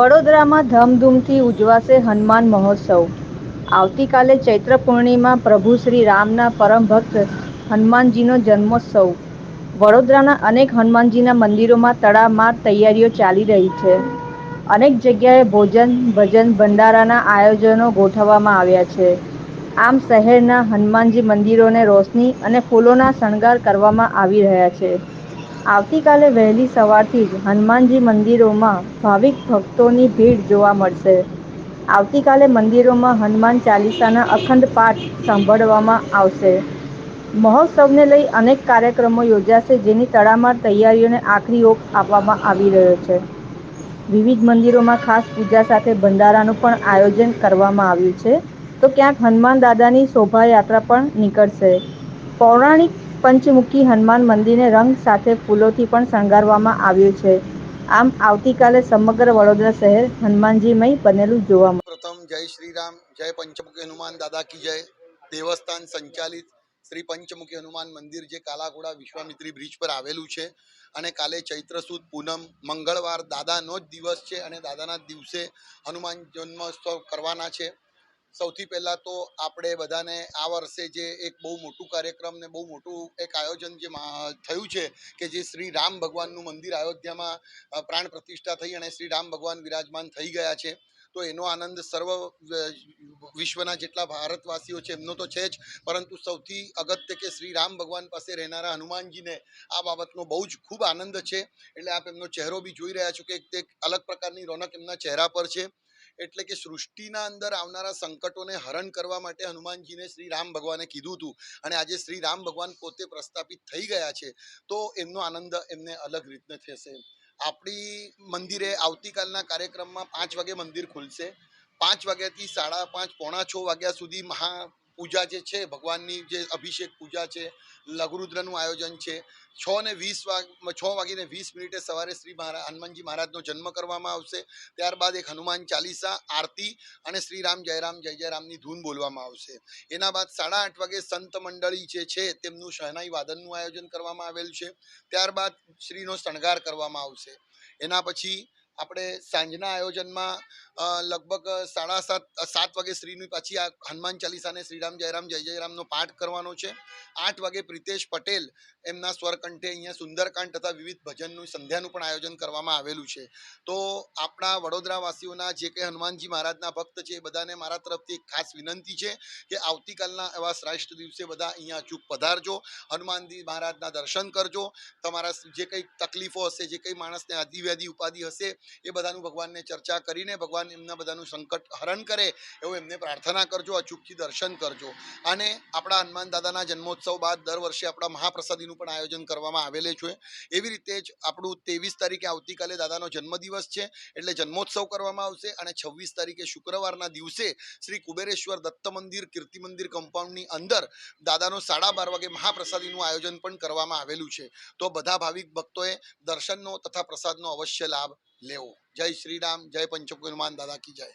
વડોદરામાં ધામધૂમથી ઉજવાશે હનુમાન મહોત્સવ। આવતીકાલે ચૈત્ર પૂર્ણિમા પ્રભુ શ્રી રામના પરમ ભક્ત હનુમાનજીનો જન્મોત્સવ। વડોદરાના અનેક હનુમાનજીના મંદિરોમાં તડામાર તૈયારીઓ ચાલી રહી છે। અનેક જગ્યાએ ભોજન, ભજન, ભંડારાના આયોજનો ગોઠવવામાં આવ્યા છે। આમ શહેરના હનુમાનજી મંદિરોને રોશની અને ફૂલોના શણગાર કરવામાં આવી રહ્યા છે। આવતીકાલે વહેલી સવારથી જ હનુમાનજી મંદિરોમાં ભાવિક ભક્તોની ભીડ જોવા મળશે। આવતીકાલે મંદિરોમાં હનુમાન ચાલીસાના અખંડ પાઠ સાંભળવામાં આવશે। મહોત્સવને લઈ અનેક કાર્યક્રમો યોજાશે, જેની તડામાર તૈયારીઓને આખરી ઓપ આપવામાં આવી રહ્યો છે। વિવિધ મંદિરોમાં ખાસ પૂજા સાથે ભંડારાનું પણ આયોજન કરવામાં આવ્યું છે, તો ક્યાંક હનુમાન દાદાની શોભાયાત્રા પણ નીકળશે। પૌરાણિક પંચમુખી હનુમાન મંદિરને રંગ સાથે ફૂલોથી પણ શણગારવામાં આવ્યું છે। આમ આવતીકાલે સમગ્ર વડોદરા શહેર હનુમાનજીમય બનેલું જોવા મળશે। પ્રથમ જય શ્રી રામ, જય પંચમુખી હનુમાન દાદા કી જય। દેવસ્થાન સંચાલિત શ્રી પંચમુખી હનુમાન મંદિર જે કાલાઘોડા વિશ્વામિત્રી બ્રિજ પર આવેલું છે અને કાલે ચૈત્ર સુદ પૂનમ મંગળવાર દાદાનો જ દિવસ છે અને દાદાના દિવસે હનુમાન જન્મોત્સવ કરવાના છે। સૌથી પહેલા તો આપણે બધાને આ વર્ષે જે એક બહુ મોટું કાર્યક્રમ ને બહુ મોટું એક આયોજન જે થયું છે કે જે શ્રી રામ ભગવાનનું મંદિર અયોધ્યામાં પ્રાણ પ્રતિષ્ઠા થઈ અને શ્રી રામ ભગવાન વિરાજમાન થઈ ગયા છે, તો એનો આનંદ સર્વ વિશ્વના જેટલા ભારતવાસીઓ છે એમનો તો છે જ, પરંતુ સૌથી અગત્ય કે શ્રી રામ ભગવાન પાસે રહેનારા હનુમાનજીને આ બાબતનો બહુ જ ખૂબ આનંદ છે। એટલે આપ એમનો ચહેરો બી જોઈ રહ્યા છો કે એક અલગ પ્રકારની રોનક એમના ચહેરા પર છે। એટલે કે સૃષ્ટિના અંદર આવનારા સંકટોને હરણ કરવા માટે હનુમાનજીને શ્રી રામ ભગવાને કીધું હતું અને આજે શ્રી રામ ભગવાન પોતે પ્રસ્થાપિત થઈ ગયા છે, તો એમનો આનંદ એમને અલગ રીતે થશે। આપણી મંદિરે આવતીકાલના કાર્યક્રમમાં 5 વાગે મંદિર ખુલશે। 5 વાગ્યાથી 5:30 પોણા 6 વાગ્યા સુધી મહાપૂજા જે છે, ભગવાનની જે અભિષેક પૂજા છે, લઘુરુદ્રનું આયોજન છે। 6:20 સવારે શ્રી હનુમાનજી મહારાજનો જન્મ કરવામાં આવશે। ત્યારબાદ એક હનુમાન ચાલીસા, આરતી અને શ્રી રામ જય રામની ધૂન બોલવામાં આવશે। એના બાદ 8:30 વાગે સંત મંડળી જે છે તેમનું શહનાઈ વાદનનું આયોજન કરવામાં આવેલ છે। ત્યારબાદ શ્રીનો શણગાર કરવામાં આવશે। એના પછી આપણે સાંજના આયોજનમાં લગભગ 7:30 વાગે શ્રીની પાછી આ હનુમાન ચાલીસાને શ્રીરામ જય રામનો પાઠ કરવાનો છે। 8 વાગે પ્રિતેશ પટેલ એમના સ્વરકંઠે અહીંયા સુંદરકાંડ તથા વિવિધ ભજનનું સંધ્યાનું પણ આયોજન કરવામાં આવેલું છે। તો આપણા વડોદરાવાસીઓના જે કંઈ હનુમાનજી મહારાજના ભક્ત છે એ બધાને મારા તરફથી એક ખાસ વિનંતી છે કે આવતીકાલના એવા શ્રેષ્ઠ દિવસે બધા અહીંયા અચૂક પધારજો, હનુમાનજી મહારાજના દર્શન કરજો। તમારા જે કંઈ તકલીફો હશે, જે કંઈ માણસને આદિવ્યાધિ ઉપાધિ હશે, એ બધાનું ભગવાનને ચર્ચા કરીને ભગવાન એમના બધાનું સંકટ હરણ કરે એવું એમને પ્રાર્થના કરજો, અચૂકથી દર્શન કરજો। અને આપણા હનુમાન દાદાના જન્મોત્સવ બાદ દર વર્ષે આપણા મહાપ્રસાદીનું પણ આયોજન કરવામાં આવેલું છે। એવી રીતે જ આપણું 23 તારીખે આવતીકાલે દાદાનો જન્મદિવસ છે એટલે જન્મોત્સવ કરવામાં આવશે અને 26 તારીખે શુક્રવારના દિવસે શ્રી કુબેરેશ્વર દત્ત મંદિર કીર્તિ મંદિર કમ્પાઉન્ડની અંદર દાદાનો 12:30 વાગે મહાપ્રસાદીનું આયોજન પણ કરવામાં આવેલું છે। તો બધા ભાવિક ભક્તોએ દર્શનનો તથા પ્રસાદનો અવશ્ય લાભ લેવો। જય શ્રી રામ, જય પંચમુખી હનુમાન દાદા કી જય।